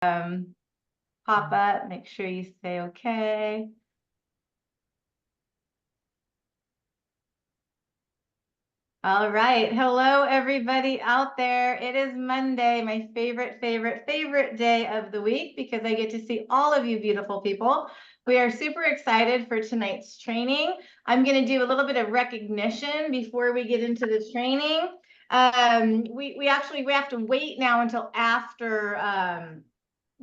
pop up, make sure you say okay. All right. Hello, everybody out there. It is Monday, my favorite day of the week because I get to see all of you beautiful people. We are super excited for tonight's training. I'm going to do a little bit of recognition before we get into the training. We have to wait now until after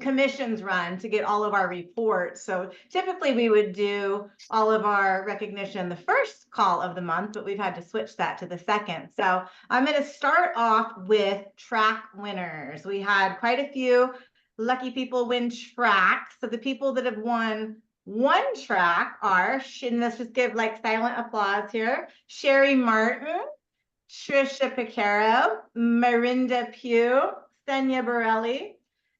commissions run to get all of our reports. So typically we would do all of our recognition the first call of the month, but we've had to switch that to the second. So I'm going to start off with track winners. We had quite a few lucky people win tracks. So the people that have won one track are, and let's just give like silent applause here, Sherry Martin, Trisha Picaro, Marinda Pugh, Senya Borelli,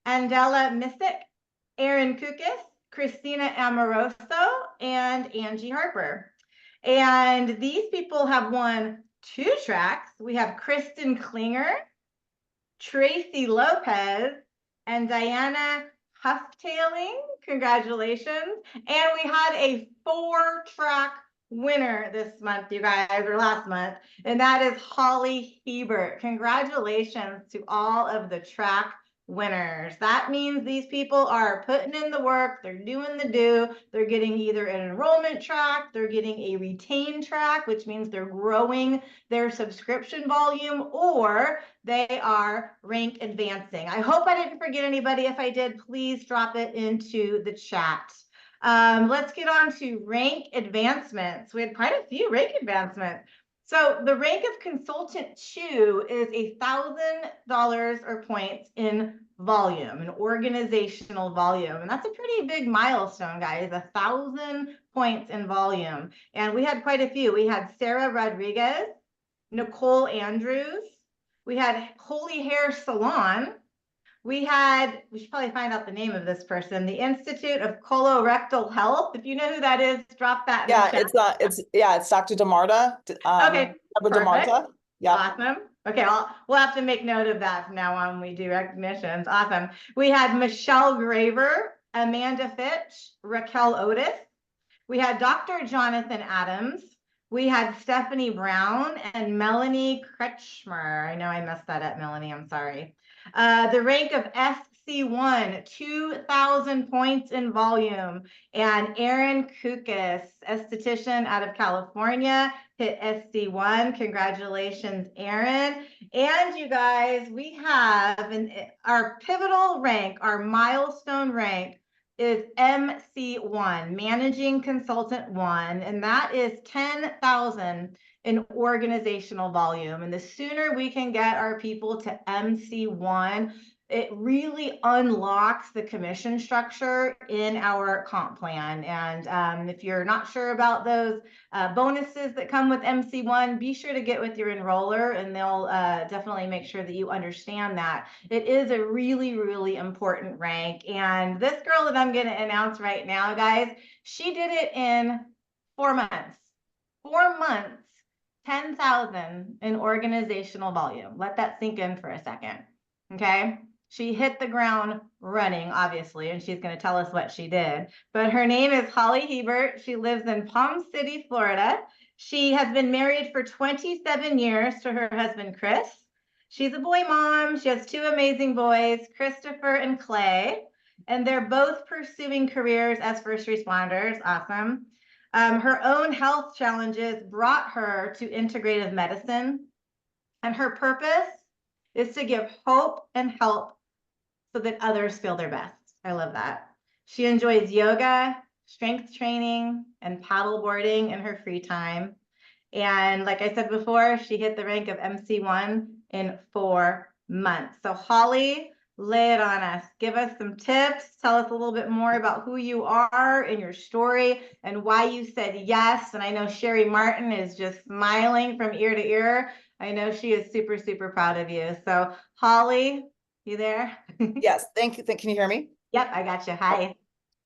Andela Missick, Aaron Kukis, Christina Amoroso, and Angie Harper. And these people have won 2 tracks. We have Kristen Klinger, Tracy Lopez, and Diana Hufftailing. Congratulations. And we had a 4-track winner this month, you guys, or last month, and that is Holly Hebert. Congratulations to all of the track winners. That means these people are putting in the work, they're doing the do, they're getting either an enrollment track, they're getting a retained track, which means they're growing their subscription volume, or they are rank advancing. I hope I didn't forget anybody. If I did, please drop it into the chat. Let's get on to rank advancements. We had quite a few rank advancements. So the rank of consultant 2 is $1,000 or points in volume, an organizational volume. And that's a pretty big milestone, guys, 1,000 points in volume. And we had quite a few. We had Sarah Rodriguez, Nicole Andrews. We had Holy Hair Salon. We should probably find out the name of this person, the Institute of Colorectal Health. If you know who that is, drop that. Yeah, it's Dr. DeMarta. Okay, DeMarta. Yeah. Awesome. Okay, we'll have to make note of that from now on when we do recognitions. Awesome. We had Michelle Graver, Amanda Fitch, Raquel Otis. We had Dr. Jonathan Adams. We had Stephanie Brown and Melanie Kretschmer. I know I messed that up, Melanie. I'm sorry. The rank of SC1, 2,000 points in volume. And Aaron Kukis, esthetician out of California, hit SC1. Congratulations, Aaron. And you guys, we have our pivotal rank, our milestone rank, is MC1, Managing Consultant 1, and that is 10,000 in organizational volume. And the sooner we can get our people to MC1, it really unlocks the commission structure in our comp plan. And if you're not sure about those bonuses that come with MC1, be sure to get with your enroller and they'll definitely make sure that you understand that. It is a really, really important rank. And this girl that I'm going to announce right now, guys, she did it in 4 months. 4 months, 10,000 in organizational volume. Let that sink in for a second. Okay. She hit the ground running, obviously, and she's going to tell us what she did. But her name is Holly Hebert. She lives in Palm City, Florida. She has been married for 27 years to her husband, Chris. She's a boy mom. She has 2 amazing boys, Christopher and Clay, and they're both pursuing careers as first responders. Awesome. Her own health challenges brought her to integrative medicine, and her purpose is to give hope and help so that others feel their best. I love that. She enjoys yoga, strength training, and paddle boarding in her free time. And like I said before, she hit the rank of MC1 in 4 months. So Holly, lay it on us. Give us some tips. Tell us a little bit more about who you are and your story and why you said yes. And I know Sherry Martin is just smiling from ear to ear. I know she is super, super proud of you. So Holly, you there? Yes, thank you. Can you hear me? Yep, I got you. Hi.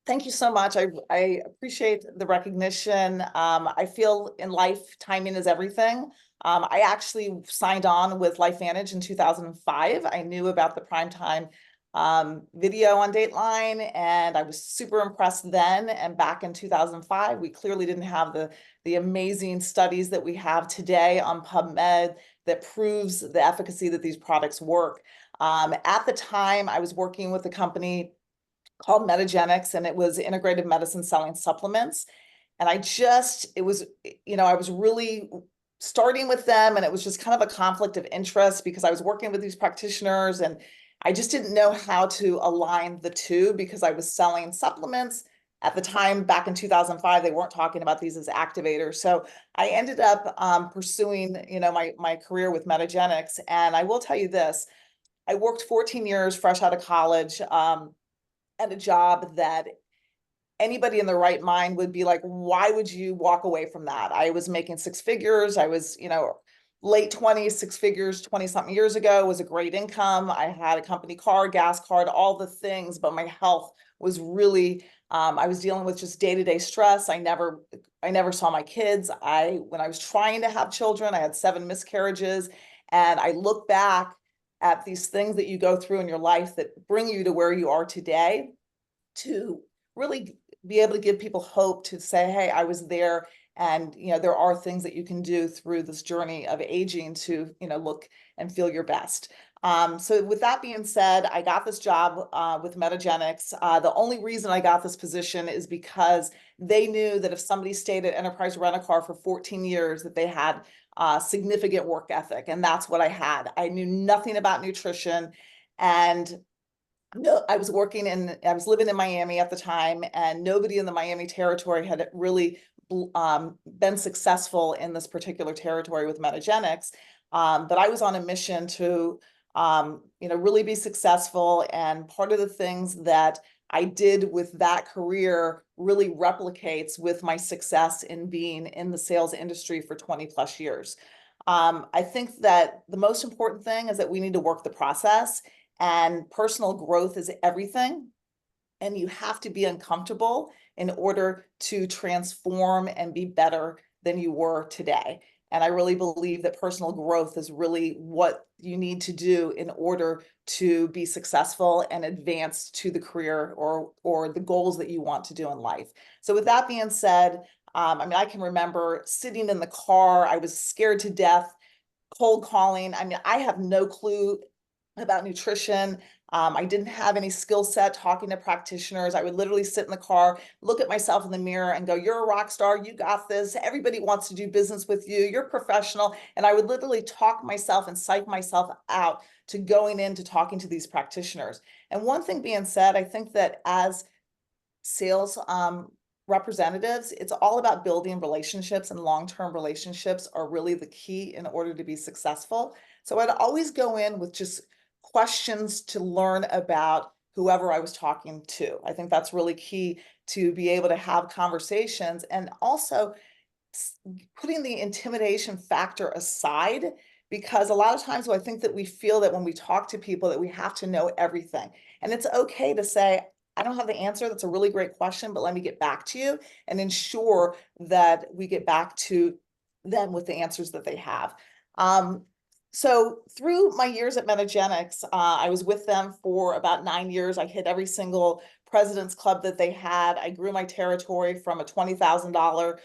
Thank you so much. I appreciate the recognition. I feel in life, timing is everything. I actually signed on with LifeVantage in 2005. I knew about the primetime video on Dateline, and I was super impressed then. And back in 2005, we clearly didn't have the amazing studies that we have today on PubMed that proves the efficacy that these products work. At the time, I was working with a company called 𝐒𝐄𝐋𝐋𝐢𝐧𝐠, and it was integrative medicine selling supplements. And I was really starting with them, and it was just kind of a conflict of interest because I was working with these practitioners and I just didn't know how to align the two because I was selling supplements. At the time, back in 2005, they weren't talking about these as activators. So I ended up pursuing, my career with 𝐒𝐄𝐋𝐋𝐢𝐧𝐠. And I will tell you this, I worked 14 years fresh out of college at a job that anybody in their right mind would be like, why would you walk away from that? I was making six figures. I was, late 20s, six figures, 20 something years ago, was a great income. I had a company car, gas card, all the things, but my health was really, I was dealing with just day-to-day stress. I never saw my kids. When I was trying to have children, I had 7 miscarriages. And I look back at these things that you go through in your life that bring you to where you are today, to really be able to give people hope, to say, hey, I was there, and there are things that you can do through this journey of aging to look and feel your best. So with that being said, I got this job with 𝐒𝐄𝐋𝐋𝐢𝐧𝐠. The only reason I got this position is because they knew that if somebody stayed at Enterprise Rent-A-Car for 14 years, that they had significant work ethic, and that's what I had. I knew nothing about nutrition, and no, I was living in Miami at the time, and nobody in the Miami territory had really been successful in this particular territory with 𝐒𝐄𝐋𝐋𝐢𝐧𝐠. But I was on a mission to, really be successful. And part of the things that I did with that career really replicates with my success in being in the sales industry for 20 plus years. I think that the most important thing is that we need to work the process. And personal growth is everything. And you have to be uncomfortable in order to transform and be better than you were today. And I really believe that personal growth is really what you need to do in order to be successful and advance to the career or the goals that you want to do in life. So with that being said, I can remember sitting in the car. I was scared to death, cold calling. I have no clue about nutrition. I didn't have any skill set talking to practitioners. I would literally sit in the car, look at myself in the mirror and go, you're a rock star, you got this. Everybody wants to do business with you. You're professional. And I would literally talk myself and psych myself out to going into talking to these practitioners. And one thing being said, I think that as sales representatives, it's all about building relationships, and long-term relationships are really the key in order to be successful. So I'd always go in with just questions to learn about whoever I was talking to. I think that's really key to be able to have conversations, and also putting the intimidation factor aside, because a lot of times I think that we feel that when we talk to people that we have to know everything. And it's okay to say, I don't have the answer. That's a really great question, but let me get back to you, and ensure that we get back to them with the answers that they have. So through my years at 𝐒𝐄𝐋𝐋𝐢𝐧𝐠, I was with them for about 9 years. I hit every single President's Club that they had. I grew my territory from a $20,000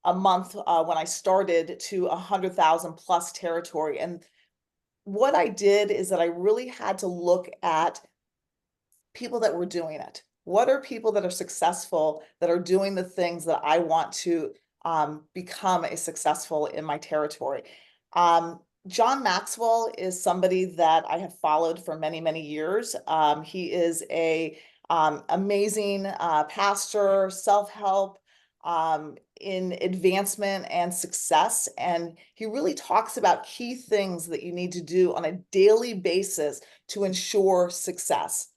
a month when I started to 100,000 plus territory. And what I did is that I really had to look at people that were doing it. What are people that are successful, that are doing the things that I want to become a successful in my territory? John Maxwell is somebody that I have followed for many, many years. He is a amazing pastor, self-help, in advancement and success. And he really talks about key things that you need to do on a daily basis to ensure success.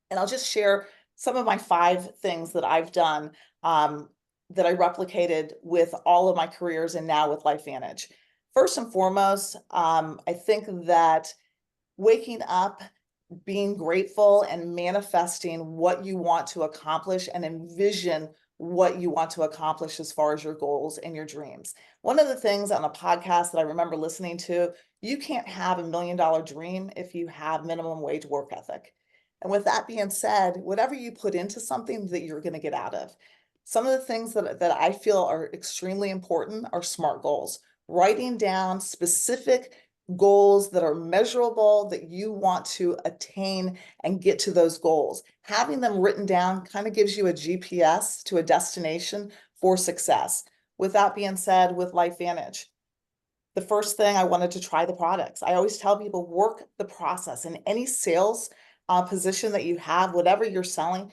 And I'll just share some of my 5 things that I've done that I replicated with all of my careers and now with LifeVantage. First and foremost, I think that waking up, being grateful, and manifesting what you want to accomplish, and envision what you want to accomplish as far as your goals and your dreams. One of the things on a podcast that I remember listening to, you can't have $1 million dream if you have minimum wage work ethic. And with that being said, whatever you put into something that you're going to get out of. Some of the things that I feel are extremely important are SMART goals. Writing down specific goals that are measurable that you want to attain and get to those goals. Having them written down kind of gives you a GPS to a destination for success. With that being said, with LifeVantage, the first thing I wanted to try the products. I always tell people work the process in any sales position that you have, whatever you're selling,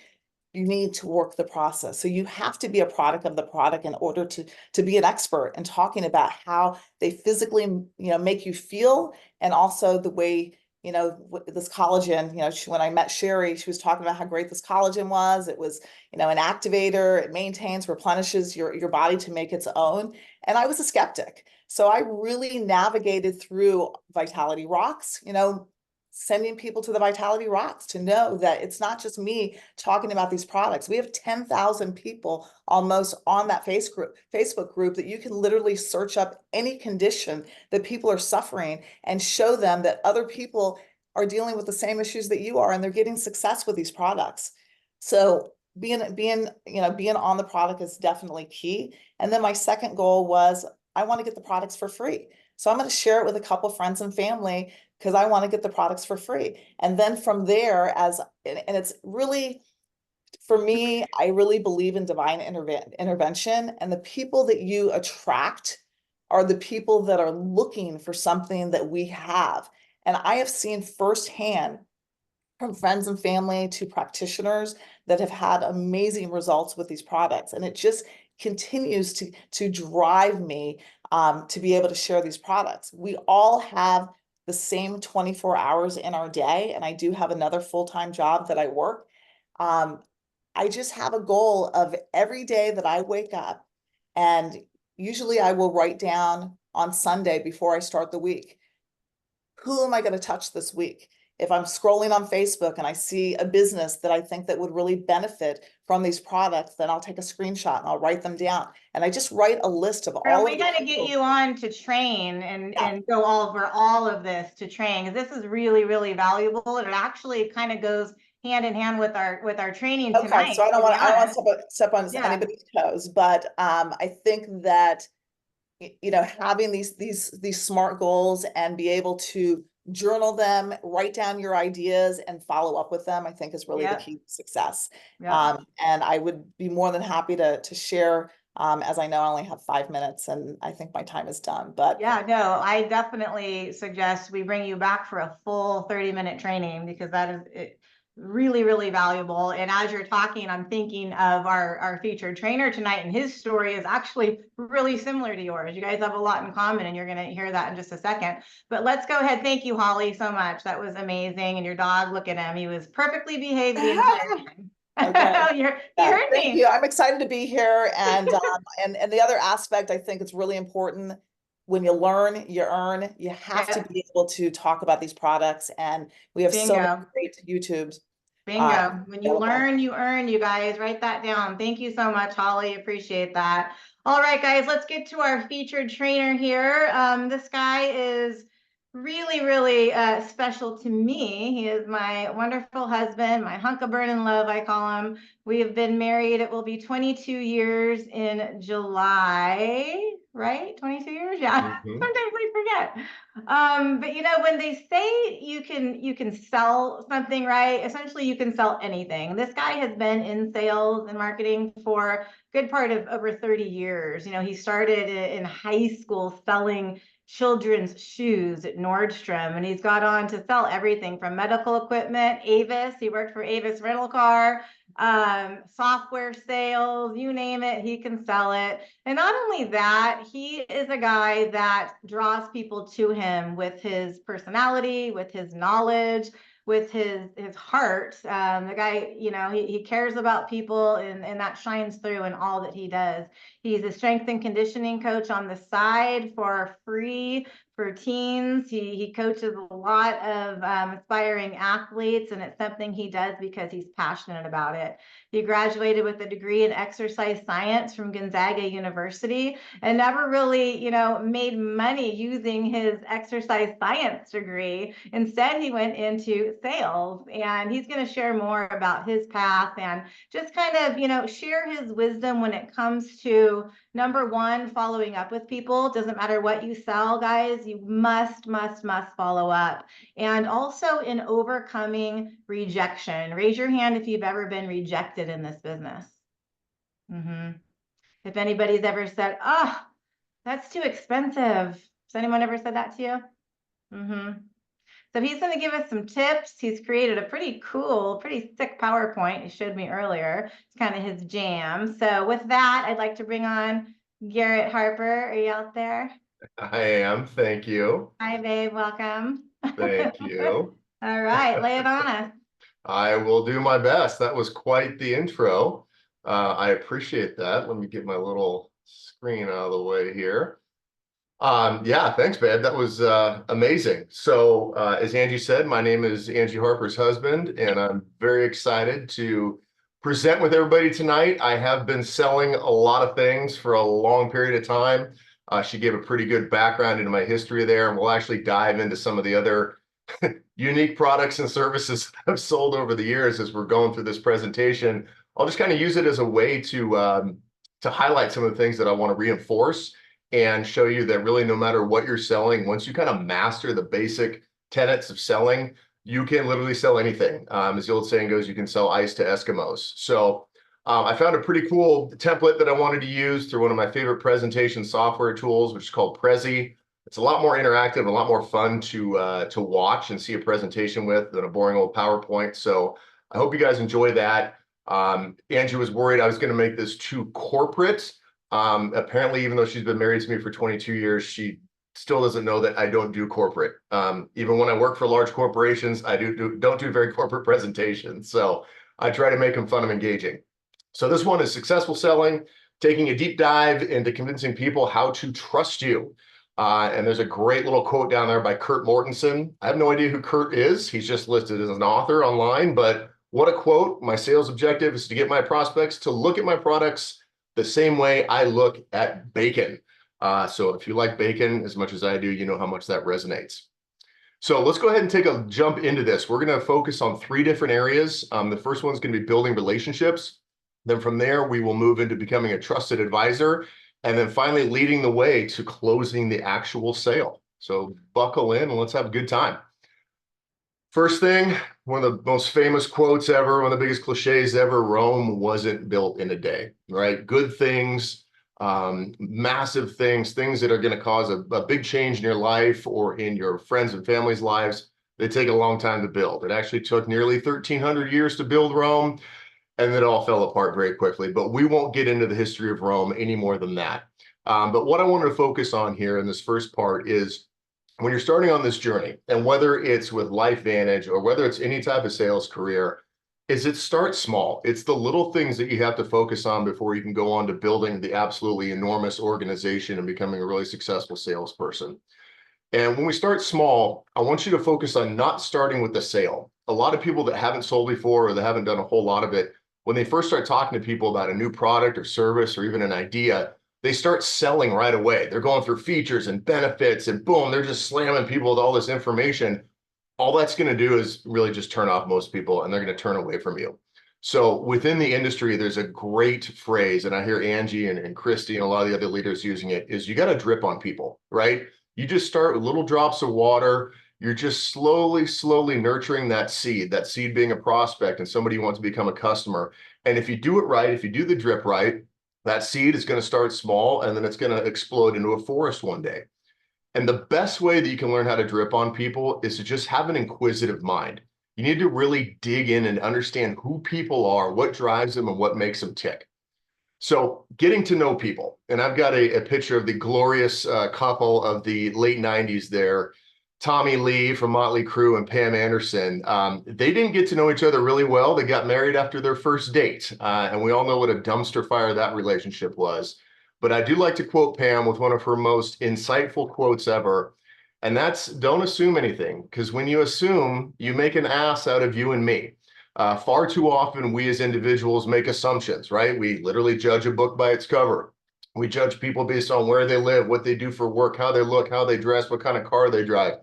you need to work the process. So you have to be a product of the product in order to be an expert in talking about how they physically, make you feel, and also the way, this collagen, when I met Sherry, she was talking about how great this collagen was. It was, an activator, it maintains, replenishes your body to make its own. And I was a skeptic. So I really navigated through Vitality Rocks, sending people to the Vitality Rocks to know that it's not just me talking about these products. We have 10,000 people almost on that Facebook group that you can literally search up any condition that people are suffering and show them that other people are dealing with the same issues that you are, and they're getting success with these products. So being on the product is definitely key. And then my second goal was I want to get the products for free. So I'm going to share it with a couple of friends and family because I want to get the products for free. And then from there, and it's really, for me, I really believe in divine intervention, and the people that you attract are the people that are looking for something that we have. And I have seen firsthand from friends and family to practitioners that have had amazing results with these products. And it just continues to drive me to be able to share these products. We all have the same 24 hours in our day, and I do have another full-time job that I work. I just have a goal of every day that I wake up, and usually I will write down on Sunday before I start the week, who am I going to touch this week? If I'm scrolling on Facebook and I see a business that I think that would really benefit from these products, then I'll take a screenshot and I'll write them down. And I just write a list of all of we got to get you on to Trainn and go over all of this to Trainn, because this is really, really valuable. And it actually kind of goes hand in hand with our training tonight. Okay, so I don't want to step on anybody's toes, but I think that having these SMART goals and be able to journal them, write down your ideas, and follow up with them, I think is really the key to success. And I would be more than happy to share, as I know I only have 5 minutes and I think my time is done. But yeah, no, I definitely suggest we bring you back for a full 30-minute training, because that is really, really valuable. And as you're talking, I'm thinking of our featured trainer tonight, and his story is actually really similar to yours. You guys have a lot in common, and you're going to hear that in just a second. But let's go ahead. Thank you, Holly, so much. That was amazing. And your dog, look at him. He was perfectly behaved the entire time. Okay. You heard me. Thank you. I'm excited to be here. And and the other aspect, I think it's really important. When you learn, you earn. You have to be able to talk about these products, and we have so many great YouTubes. Bingo. When you learn, you earn, you guys. Write that down. Thank you so much, Holly. Appreciate that. All right, guys, let's get to our featured trainer here. This guy is really, really special to me. He is my wonderful husband, my hunk of burning love, I call him. We have been married. It will be 22 years in July, right? 22 years? Yeah. Sometimes I forget. But when they say you can sell something, right? Essentially, you can sell anything. This guy has been in sales and marketing for a good part of over 30 years. He started in high school selling children's shoes at Nordstrom, and he's got on to sell everything from medical equipment, Avis. He worked for Avis Rental Car, software sales, you name it, he can sell it. And not only that, he is a guy that draws people to him with his personality, with his knowledge, with his heart. The guy, he cares about people, and that shines through in all that he does. He's a strength and conditioning coach on the side for free for teens. He coaches a lot of aspiring athletes, and it's something he does because he's passionate about it. He graduated with a degree in exercise science from Gonzaga University and never really, made money using his exercise science degree. Instead, he went into sales, and he's going to share more about his path and just kind of, share his wisdom when it comes to, number one, following up with people. Doesn't matter what you sell, guys, you must follow up. And also in overcoming rejection. Raise your hand if you've ever been rejected in this business. If anybody's ever said, oh, that's too expensive. Has anyone ever said that to you? So he's going to give us some tips. He's created a pretty cool, pretty sick PowerPoint he showed me earlier. It's kind of his jam. So with that, I'd like to bring on Garrett Harper. Are you out there? I am. Thank you. Hi, babe. Welcome. Thank you. All right. Lay it on us. I will do my best. That was quite the intro. I appreciate that. Let me get my little screen out of the way here. Yeah, thanks, babe. That was amazing. So as Angie said, my name is Angie Harper's husband, and I'm very excited to present with everybody tonight. I have been selling a lot of things for a long period of time. She gave a pretty good background into my history there, and we'll actually dive into some of the other unique products and services I've sold over the years as we're going through this presentation. I'll just kind of use it as a way to highlight some of the things that I want to reinforce and show you that really no matter what you're selling, once you kind of master the basic tenets of selling, you can literally sell anything. As the old saying goes, you can sell ice to Eskimos. So I found a pretty cool template that I wanted to use through one of my favorite presentation software tools, which is called Prezi. It's a lot more interactive, a lot more fun to watch and see a presentation with than a boring old PowerPoint. So I hope you guys enjoy that. Angie was worried I was going to make this too corporate. Apparently, even though she's been married to me for 22 years, she still doesn't know that I don't do corporate. Even when I work for large corporations, I don't do very corporate presentations. So I try to make them fun and engaging. So this one is successful selling, taking a deep dive into convincing people how to trust you. And there's a great little quote down there by Kurt Mortensen. I have no idea who Kurt is. He's just listed as an author online, but what a quote. My sales objective is to get my prospects to look at my products the same way I look at bacon. So if you like bacon as much as I do, you know how much that resonates. So let's go ahead and take a jump into this. We're going to focus on 3 different areas. The first one's going to be building relationships. Then from there, we will move into becoming a trusted advisor. And then finally, leading the way to closing the actual sale. So buckle in and let's have a good time. First thing, one of the most famous quotes ever, one of the biggest cliches ever, Rome wasn't built in a day, right? Good things, massive things that are going to cause a big change in your life or in your friends and family's lives, they take a long time to build. It actually took nearly 1,300 years to build Rome. And it all fell apart very quickly, but we won't get into the history of Rome any more than that. But what I wanted to focus on here in this first part is when you're starting on this journey, and whether it's with LifeVantage or whether it's any type of sales career, is it starts small. It's the little things that you have to focus on before you can go on to building the absolutely enormous organization and becoming a really successful salesperson. And when we start small, I want you to focus on not starting with the sale. A lot of people that haven't sold before or that haven't done a whole lot of it, when they first start talking to people about a new product or service or even an idea, they start selling right away. They're going through features and benefits and boom, they're just slamming people with all this information. All that's going to do is really just turn off most people and they're going to turn away from you. So within the industry, there's a great phrase, and I hear Angie and Christy and a lot of the other leaders using it, is you got to drip on people, right? You just start with little drops of water. You're just slowly nurturing that seed being a prospect and somebody you want to become a customer. And if you do it right, if you do the drip right, that seed is going to start small and then it's going to explode into a forest one day. And the best way that you can learn how to drip on people is to just have an inquisitive mind. You need to really dig in and understand who people are, what drives them and what makes them tick. So getting to know people, and I've got a picture of the glorious couple of the late 90s there, Tommy Lee from Motley Crue and Pam Anderson. They didn't get to know each other really well. They got married after their first date. And we all know what a dumpster fire that relationship was. But I do like to quote Pam with one of her most insightful quotes ever. And that's, don't assume anything, because when you assume, you make an ass out of you and me. Far too often, we as individuals make assumptions, right? We literally judge a book by its cover. We judge people based on where they live, what they do for work, how they look, how they dress, what kind of car they drive.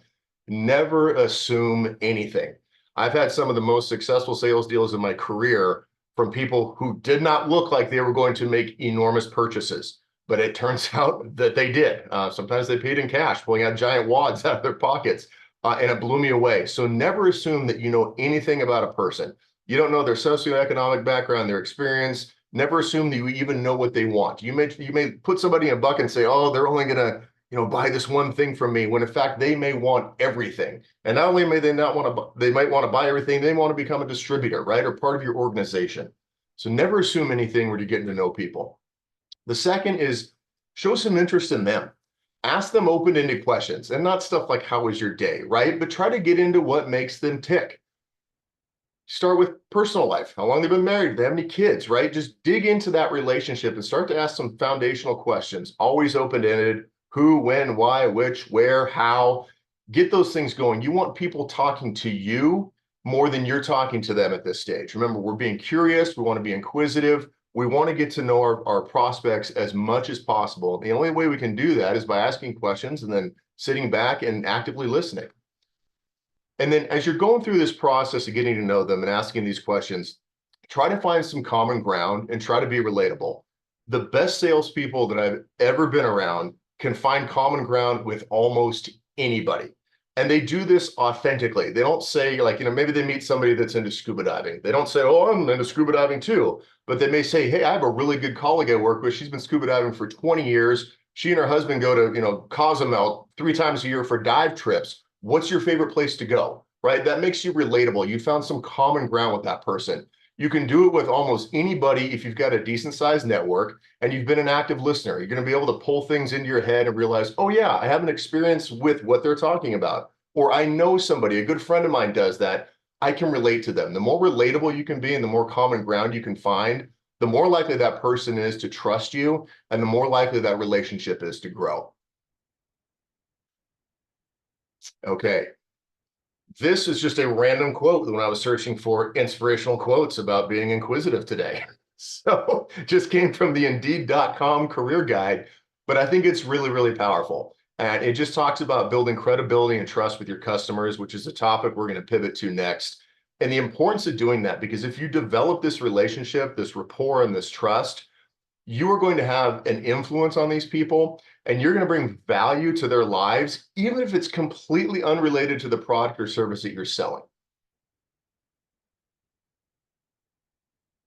Never assume anything. I've had some of the most successful sales deals in my career from people who did not look like they were going to make enormous purchases, but it turns out that they did. Sometimes they paid in cash, pulling out giant wads out of their pockets, and it blew me away. So never assume that you know anything about a person. You don't know their socioeconomic background, their experience. Never assume that you even know what they want. You may put somebody in a bucket and say, oh, they're only gonna buy this one thing from me, when in fact they may want everything. And not only may they not want to, they might want to buy everything, they want to become a distributor, right? Or part of your organization. So never assume anything when you're getting to know people. The second is show some interest in them. Ask them open-ended questions, and not stuff like, how was your day, right? But try to get into what makes them tick. Start with personal life. How long they've been married? Do they have any kids, right? Just dig into that relationship and start to ask some foundational questions. Always open-ended. Who, when, why, which, where, how. Get those things going. You want people talking to you more than you're talking to them at this stage. Remember, we're being curious. We want to be inquisitive. We want to get to know our prospects as much as possible. The only way we can do that is by asking questions and then sitting back and actively listening. And then as you're going through this process of getting to know them and asking these questions, try to find some common ground and try to be relatable. The best salespeople that I've ever been around can find common ground with almost anybody. And they do this authentically. They don't say, like, maybe they meet somebody that's into scuba diving. They don't say, oh, I'm into scuba diving too. But they may say, hey, I have a really good colleague I work with. She's been scuba diving for 20 years. She and her husband go to, 𝐒𝐄𝐲𝐿 3 times a year for dive trips. What's your favorite place to go, right? That makes you relatable. You found some common ground with that person. You can do it with almost anybody if you've got a decent sized network and you've been an active listener. You're going to be able to pull things into your head and realize, oh yeah, I have an experience with what they're talking about. Or I know somebody, a good friend of mine does that. I can relate to them. The more relatable you can be and the more common ground you can find, the more likely that person is to trust you and the more likely that relationship is to grow. Okay. This is just a random quote when I was searching for inspirational quotes about being inquisitive today. So just came from the Indeed.com career guide, but I think it's really, really powerful. And it just talks about building credibility and trust with your customers, which is a topic we're going to pivot to next. And the importance of doing that, because if you develop this relationship, this rapport, and this trust, you are going to have an influence on these people and you're going to bring value to their lives, even if it's completely unrelated to the product or service that you're selling.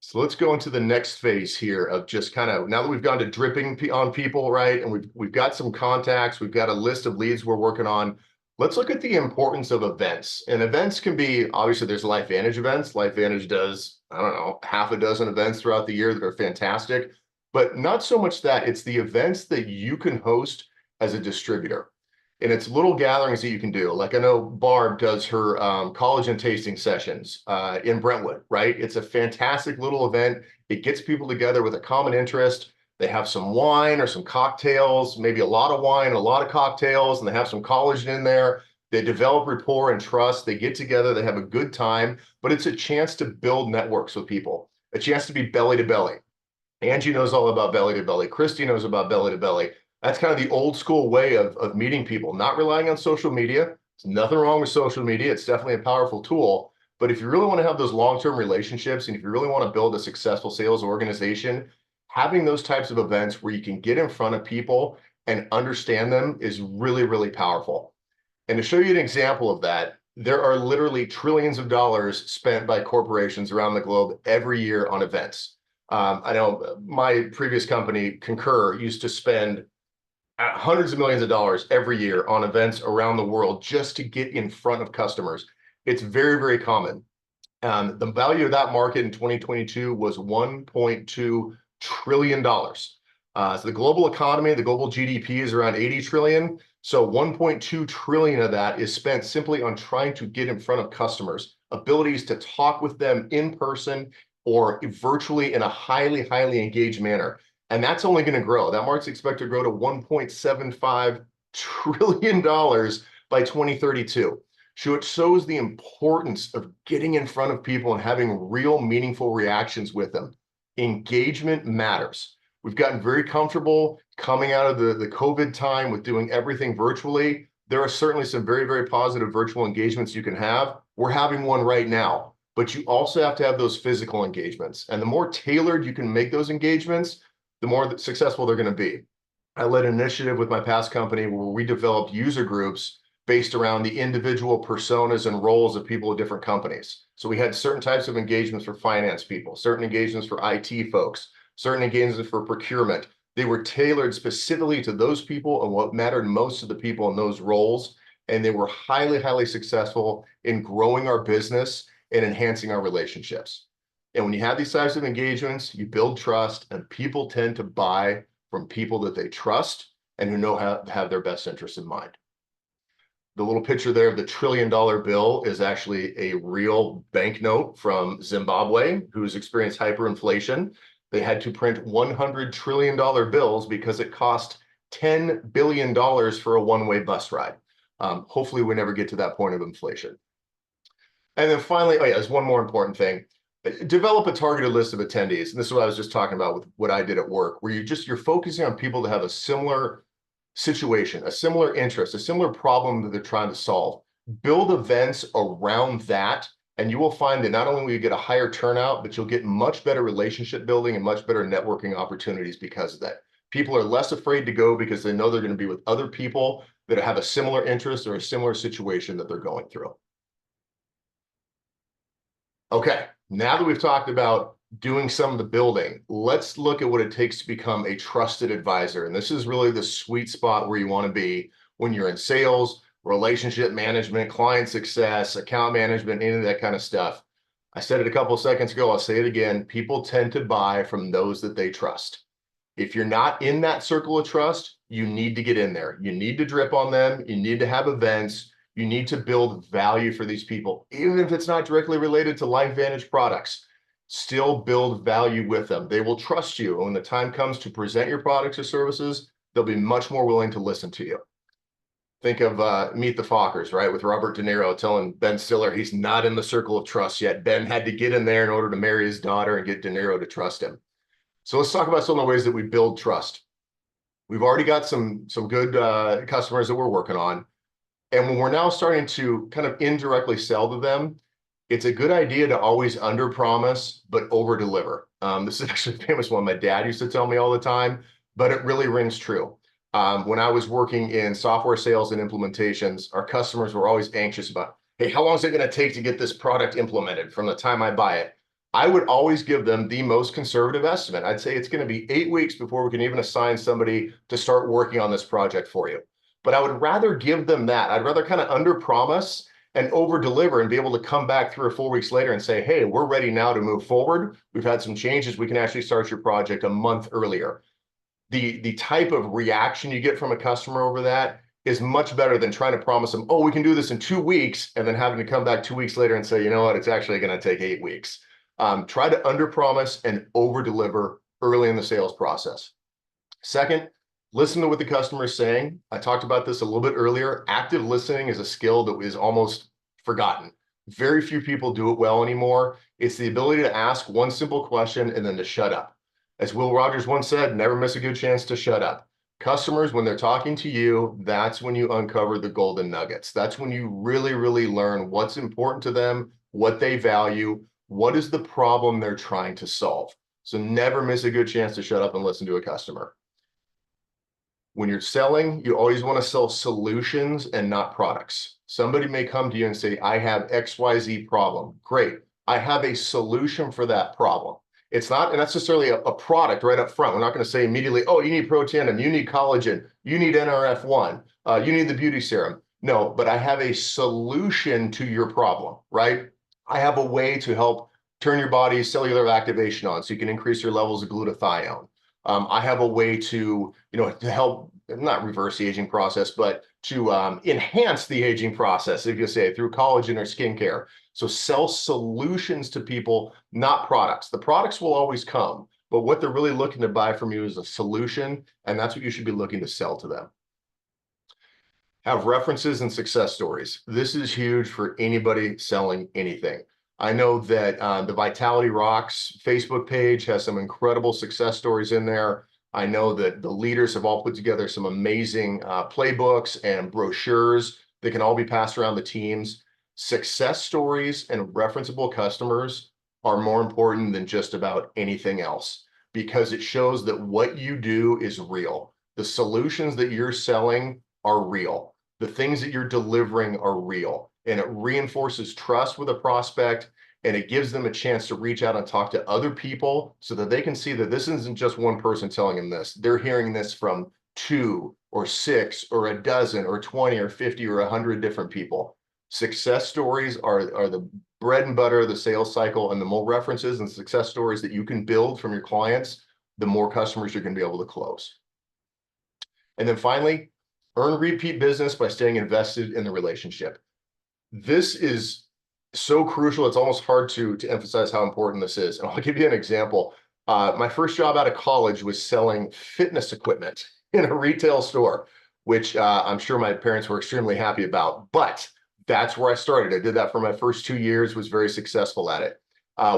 So let's go into the next phase here of just kind of, now that we've gone to dripping on people, right? And we've got some contacts, we've got a list of leads we're working on. Let's look at the importance of events. And events can be, obviously there's LifeVantage events. LifeVantage does, I don't know, half a dozen events throughout the year that are fantastic. But not so much that, it's the events that you can host as a distributor. And it's little gatherings that you can do. Like I know Barb does her collagen tasting sessions in Brentwood, right? It's a fantastic little event. It gets people together with a common interest. They have some wine or some cocktails, maybe a lot of wine, a lot of cocktails, and they have some collagen in there. They develop rapport and trust. They get together, they have a good time, but it's a chance to build networks with people, a chance to be belly to belly. Angie knows all about belly to belly. Christy knows about belly to belly. That's kind of the old school way of meeting people, not relying on social media. There's nothing wrong with social media. It's definitely a powerful tool. But if you really want to have those long-term relationships, and if you really want to build a successful sales organization, having those types of events where you can get in front of people and understand them is really, really powerful. And to show you an example of that, there are literally trillions of dollars spent by corporations around the globe every year on events. I know my previous company, 𝐒𝐿, used to spend hundreds of millions of dollars every year on events around the world just to get in front of customers. It's very, very common. The value of that market in 2022 was $1.2 trillion. So the global economy, the global GDP is around 80 trillion. So 1.2 trillion of that is spent simply on trying to get in front of customers, abilities to talk with them in person or virtually in a highly, highly engaged manner. And that's only going to grow. That market's expected to grow to $1.75 trillion by 2032. So it shows the importance of getting in front of people and having real meaningful reactions with them. Engagement matters. We've gotten very comfortable coming out of the COVID time with doing everything virtually. There are certainly some very, very positive virtual engagements you can have. We're having one right now, but you also have to have those physical engagements. And the more tailored you can make those engagements, the more successful they're going to be. I led an initiative with my past company where we developed user groups based around the individual personas and roles of people at different companies. So we had certain types of engagements for finance people, certain engagements for IT folks, certain engagements for procurement. They were tailored specifically to those people and what mattered most to the people in those roles. And they were highly, highly successful in growing our business and enhancing our relationships. And when you have these types of engagements, you build trust, and people tend to buy from people that they trust and who know how to have their best interests in mind. The little picture there of the $1 trillion bill is actually a real banknote from Zimbabwe, who's experienced hyperinflation. They had to print $100 trillion bills because it cost $10 billion for a one-way bus ride. Hopefully we never get to that point of inflation. And then finally, oh yeah, there's one more important thing. Develop a targeted list of attendees. And this is what I was just talking about with what I did at work, where you're focusing on people that have a similar situation, a similar interest, a similar problem that they're trying to solve. Build events around that, and you will find that not only will you get a higher turnout, but you'll get much better relationship building and much better networking opportunities because of that. People are less afraid to go because they know they're going to be with other people that have a similar interest or a similar situation that they're going through. Okay, now that we've talked about doing some of the building, let's look at what it takes to become a trusted advisor. And this is really the sweet spot where you want to be when you're in sales, relationship management, client success, account management, any of that kind of stuff. I said it a couple of seconds ago, I'll say it again. People tend to buy from those that they trust. If you're not in that circle of trust, you need to get in there. You need to drip on them. You need to have events. You need to build value for these people, even if it's not directly related to LifeVantage products. Still build value with them. They will trust you. When the time comes to present your products or services, they'll be much more willing to listen to you. Think of Meet the Fockers, right? With Robert De Niro telling Ben Stiller he's not in the circle of trust yet. Ben had to get in there in order to marry his daughter and get De Niro to trust him. So let's talk about some of the ways that we build trust. We've already got some good customers that we're working on. And when we're now starting to kind of indirectly sell to them, it's a good idea to always under-promise, but over-deliver. This is actually a famous one my dad used to tell me all the time, but it really rings true. When I was working in software sales and implementations, our customers were always anxious about, hey, how long is it going to take to get this product implemented from the time I buy it? I would always give them the most conservative estimate. I'd say it's going to be 8 weeks before we can even assign somebody to start working on this project for you. But I would rather give them that. I'd rather kind of under-promise and over-deliver and be able to come back 3 or 4 weeks later and say, hey, we're ready now to move forward. We've had some changes. We can actually start your project a month earlier. The type of reaction you get from a customer over that is much better than trying to promise them, oh, we can do this in 2 weeks, and then having to come back 2 weeks later and say, you know what, it's actually going to take 8 weeks. Try to under-promise and over-deliver early in the sales process. Second, listen to what the customer is saying. I talked about this a little bit earlier. Active listening is a skill that is almost forgotten. Very few people do it well anymore. It's the ability to ask one simple question and then to shut up. As Will Rogers once said, never miss a good chance to shut up. Customers, when they're talking to you, that's when you uncover the golden nuggets. That's when you really, really learn what's important to them, what they value, what is the problem they're trying to solve. So never miss a good chance to shut up and listen to a customer. When you're selling, you always want to sell solutions and not products. Somebody may come to you and say, I have XYZ problem. Great. I have a solution for that problem. It's not necessarily a product right up front. We're not going to say immediately, oh, you need Protandim, you need collagen, you need NRF1, you need the beauty serum. No, but I have a solution to your problem, right? I have a way to help turn your body's cellular activation on so you can increase your levels of glutathione. I have a way to, to help, not reverse the aging process, but to enhance the aging process, if you say, through collagen or skincare. So sell solutions to people, not products. The products will always come, but what they're really looking to buy from you is a solution, and that's what you should be looking to sell to them. Have references and success stories. This is huge for anybody selling anything. I know that the Vitality Rocks Facebook page has some incredible success stories in there. I know that the leaders have all put together some amazing playbooks and brochures that can all be passed around the teams. Success stories and referenceable customers are more important than just about anything else, because it shows that what you do is real. The solutions that you're selling are real. The things that you're delivering are real, and it reinforces trust with a prospect, and it gives them a chance to reach out and talk to other people so that they can see that this isn't just one person telling them this. They're hearing this from 2 or 6 or a dozen or 20 or 50 or 100 different people. Success stories are the bread and butter of the sales cycle, and the more references and success stories that you can build from your clients, the more customers you're going to be able to close. And then finally, earn repeat business by staying invested in the relationship. This is so crucial. It's almost hard to emphasize how important this is. And I'll give you an example. My first job out of college was selling fitness equipment in a retail store, which I'm sure my parents were extremely happy about. But that's where I started. I did that for my first 2 years, was very successful at it.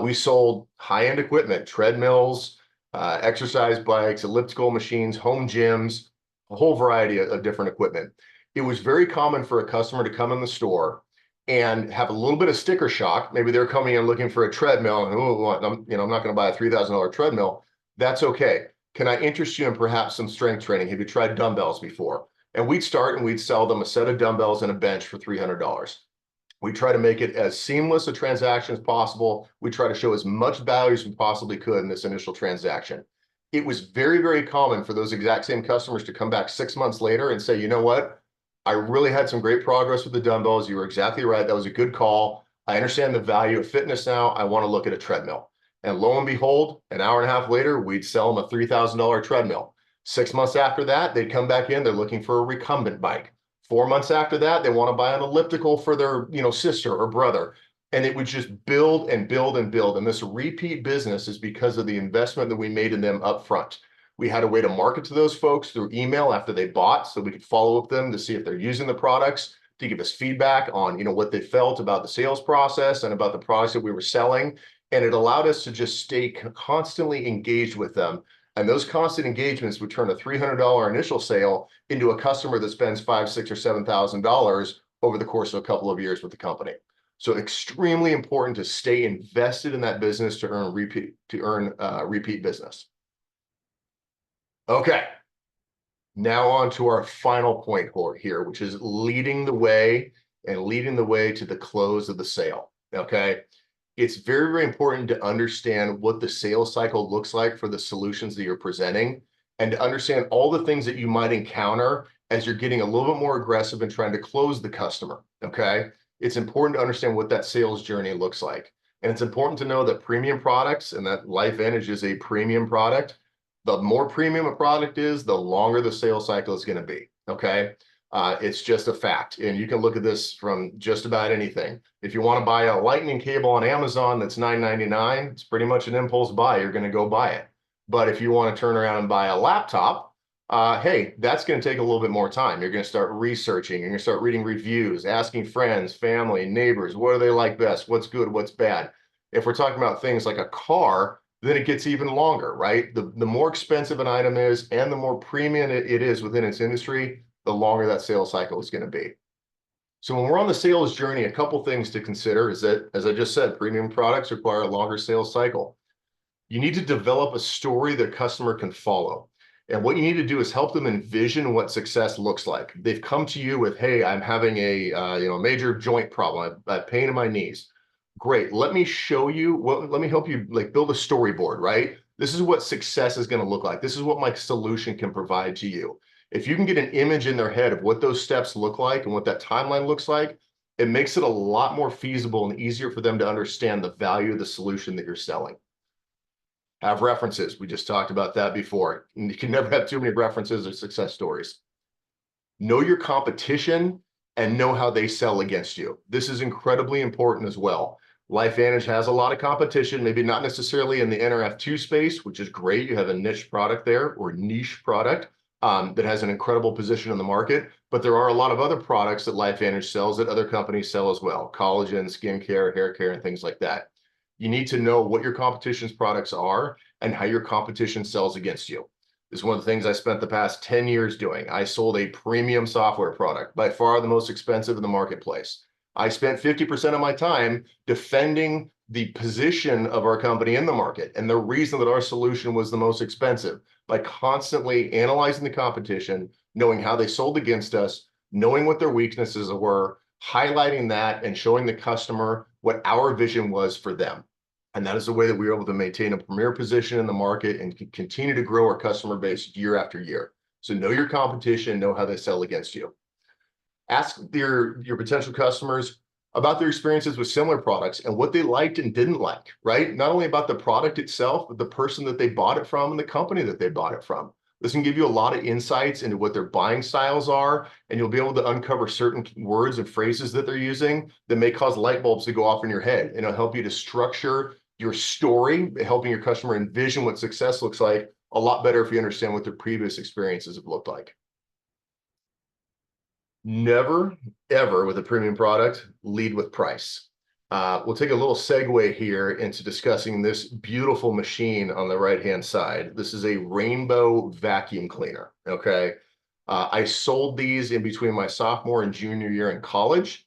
We sold high-end equipment, treadmills, exercise bikes, elliptical machines, home gyms, a whole variety of different equipment. It was very common for a customer to come in the store and have a little bit of sticker shock. Maybe they're coming in looking for a treadmill, and I'm not going to buy a $3,000 treadmill. That's okay. Can I interest you in perhaps some strength training? Have you tried dumbbells before? And we'd start and we'd sell them a set of dumbbells and a bench for $300. We try to make it as seamless a transaction as possible. We try to show as much value as we possibly could in this initial transaction. It was very, very common for those exact same customers to come back 6 months later and say, you know what? I really had some great progress with the dumbbells. You were exactly right. That was a good call. I understand the value of fitness now. I want to look at a treadmill. And lo and behold, an hour and a half later, we'd sell them a $3,000 treadmill. 6 months after that, they'd come back in. They're looking for a recumbent bike. 4 months after that, they want to buy an elliptical for their sister or brother. And it would just build and build and build. And this repeat business is because of the investment that we made in them up front. We had a way to market to those folks through email after they bought, so we could follow up with them to see if they're using the products, to give us feedback on what they felt about the sales process and about the products that we were selling. And it allowed us to just stay constantly engaged with them. And those constant engagements would turn a $300 initial sale into a customer that spends $5,000, $6,000, or $7,000 over the course of a couple of years with the company. So extremely important to stay invested in that business to earn repeat business. Okay, now on to our final point here, which is leading the way to the close of the sale. Okay, it's very, very important to understand what the sales cycle looks like for the solutions that you're presenting, and to understand all the things that you might encounter as you're getting a little bit more aggressive and trying to close the customer. Okay, it's important to understand what that sales journey looks like. And it's important to know that premium products, and that LifeVantage is a premium product, the more premium a product is, the longer the sales cycle is going to be. Okay, it's just a fact, and you can look at this from just about anything. If you want to buy a lightning cable on Amazon that's $9.99, it's pretty much an impulse buy. You're going to go buy it. But if you want to turn around and buy a laptop, hey, that's going to take a little bit more time. You're going to start researching. You're going to start reading reviews, asking friends, family, neighbors, what do they like best? What's good? What's bad? If we're talking about things like a car, then it gets even longer, right? The more expensive an item is and the more premium it is within its industry, the longer that sales cycle is going to be. So when we're on the sales journey, a couple things to consider is that, as I just said, premium products require a longer sales cycle. You need to develop a story that a customer can follow. And what you need to do is help them envision what success looks like. They've come to you with, hey, I'm having a major joint problem. I have pain in my knees. Great. Let me show you. Let me help you build a storyboard, right? This is what success is going to look like. This is what my solution can provide to you. If you can get an image in their head of what those steps look like and what that timeline looks like, it makes it a lot more feasible and easier for them to understand the value of the solution that you're selling. Have references. We just talked about that before. You can never have too many references or success stories. Know your competition and know how they sell against you. This is incredibly important as well. LifeVantage has a lot of competition, maybe not necessarily in the NRF2 space, which is great. You have a niche product there, or niche product, that has an incredible position in the market, but there are a lot of other products that LifeVantage sells that other companies sell as well. Collagen, skincare, hair care, and things like that. You need to know what your competition's products are and how your competition sells against you. This is one of the things I spent the past 10 years doing. I sold a premium software product, by far the most expensive in the marketplace. I spent 50% of my time defending the position of our company in the market and the reason that our solution was the most expensive, by constantly analyzing the competition, knowing how they sold against us, knowing what their weaknesses were, highlighting that and showing the customer what our vision was for them. And that is the way that we were able to maintain a premier position in the market and continue to grow our customer base year after year. So know your competition, know how they sell against you. Ask your potential customers about their experiences with similar products and what they liked and didn't like, right? Not only about the product itself, but the person that they bought it from and the company that they bought it from. This can give you a lot of insights into what their buying styles are, and you'll be able to uncover certain words and phrases that they're using that may cause light bulbs to go off in your head. And it'll help you to structure your story, helping your customer envision what success looks like a lot better if you understand what their previous experiences have looked like. Never, ever with a premium product, lead with price. We'll take a little segue here into discussing this beautiful machine on the right-hand side. This is a rainbow vacuum cleaner, okay? I sold these in between my sophomore and junior year in college.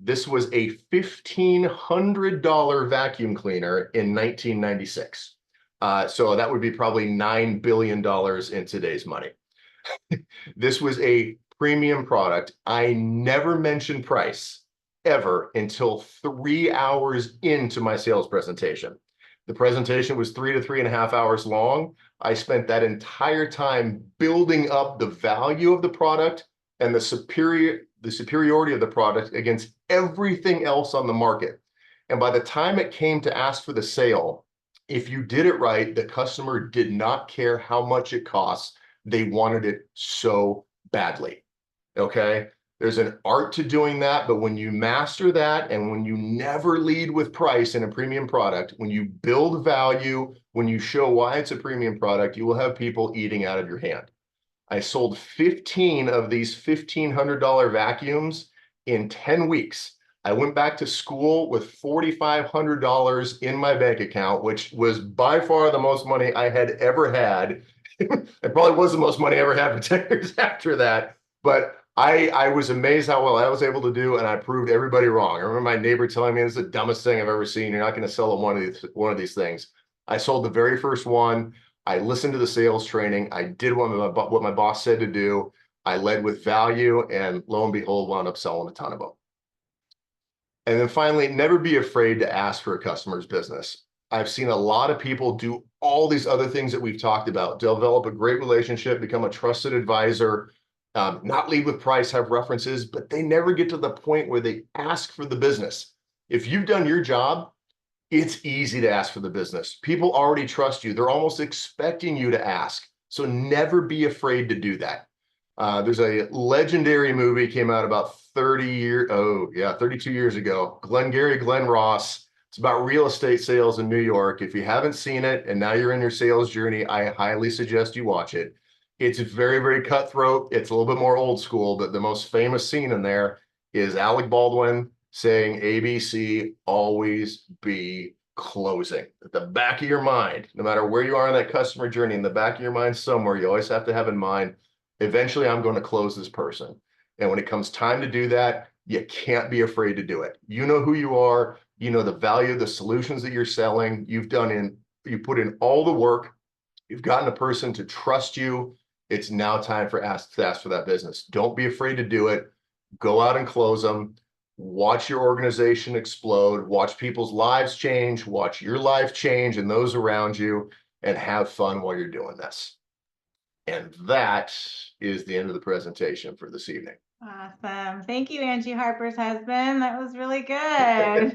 This was a $1,500 vacuum cleaner in 1996. So that would be probably $9 billion in today's money. This was a premium product. I never mentioned price ever until 3 hours into my sales presentation. The presentation was 3 to 3.5 hours long. I spent that entire time building up the value of the product and the superiority of the product against everything else on the market. And by the time it came to ask for the sale, if you did it right, the customer did not care how much it costs. They wanted it so badly, okay? There's an art to doing that, but when you master that and when you never lead with price in a premium product, when you build value, when you show why it's a premium product, you will have people eating out of your hand. I sold 15 of these $1,500 vacuums in 10 weeks. I went back to school with $4,500 in my bank account, which was by far the most money I had ever had. It probably was the most money I ever had for 10 years after that. But I was amazed how well I was able to do, and I proved everybody wrong. I remember my neighbor telling me, this is the dumbest thing I've ever seen. You're not going to sell one of these things. I sold the very first one. I listened to the sales training. I did what my boss said to do. I led with value, and lo and behold, wound up selling a ton of them. And then finally, never be afraid to ask for a customer's business. I've seen a lot of people do all these other things that we've talked about, develop a great relationship, become a trusted advisor, not lead with price, have references, but they never get to the point where they ask for the business. If you've done your job, it's easy to ask for the business. People already trust you. They're almost expecting you to ask. So never be afraid to do that. There's a legendary movie came out about 32 years ago. Glenn Ross. It's about real estate sales in New York. If you haven't seen it and now you're in your sales journey, I highly suggest you watch it. It's very, very cutthroat. It's a little bit more old school, but the most famous scene in there is Alec Baldwin saying ABC, always be closing. At the back of your mind, no matter where you are in that customer journey, in the back of your mind somewhere, you always have to have in mind, eventually I'm going to close this person. And when it comes time to do that, you can't be afraid to do it. You know who you are. You know the value of the solutions that you're selling. You put in all the work. You've gotten a person to trust you. It's now time to ask for that business. Don't be afraid to do it. Go out and close them. Watch your organization explode. Watch people's lives change. Watch your life change and those around you, and have fun while you're doing this. And that is the end of the presentation for this evening. Awesome. Thank you, Angie Harper's husband. That was really good.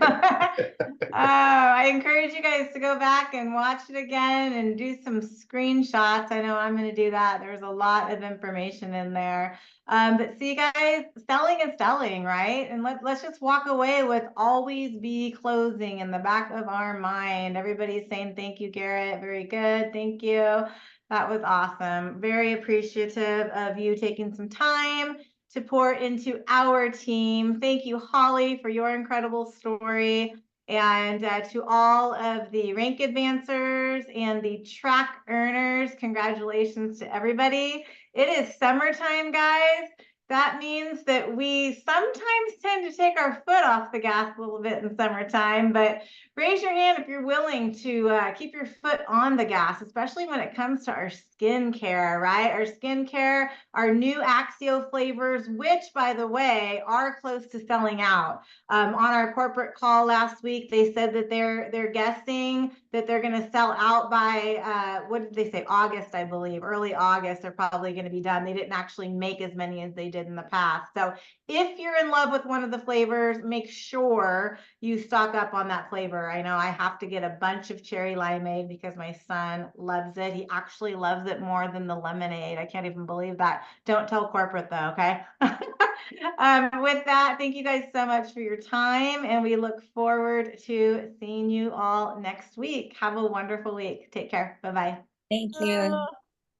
I encourage you guys to go back and watch it again and do some screenshots. I know I'm going to do that. There's a lot of information in there. But see, guys, selling is selling, right? And let's just walk away with always be closing in the back of our mind. Everybody's saying thank you, Garrett. Very good. Thank you. That was awesome. Very appreciative of you taking some time to pour into our team. Thank you, Holly, for your incredible story. And to all of the rank advancers and the track earners, congratulations to everybody. It is summertime, guys. That means that we sometimes tend to take our foot off the gas a little bit in summertime, but raise your hand if you're willing to keep your foot on the gas, especially when it comes to our skincare, right? Our skincare, our new 𝐒𝐔𝐂𝐂𝐄𝐒 flavors, which, by the way, are close to selling out. On our corporate call last week, they said that they're guessing that they're going to sell out by, what did they say? August, I believe. Early August, they're probably going to be done. They didn't actually make as many as they did in the past. So if you're in love with one of the flavors, make sure you stock up on that flavor. I know I have to get a bunch of cherry limeade because my son loves it. He actually loves it more than the lemonade. I can't even believe that. Don't tell corporate though, okay? With that, thank you guys so much for your time, and we look forward to seeing you all next week. Have a wonderful week. Take care. Bye-bye. Thank you.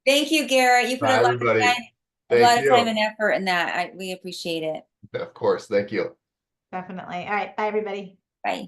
Thank you, Garrett. You put Bye, a lot of everybody. time, Thank you. and effort in that. We appreciate it. Of course. Thank you. Definitely. All right. Bye, everybody. Bye.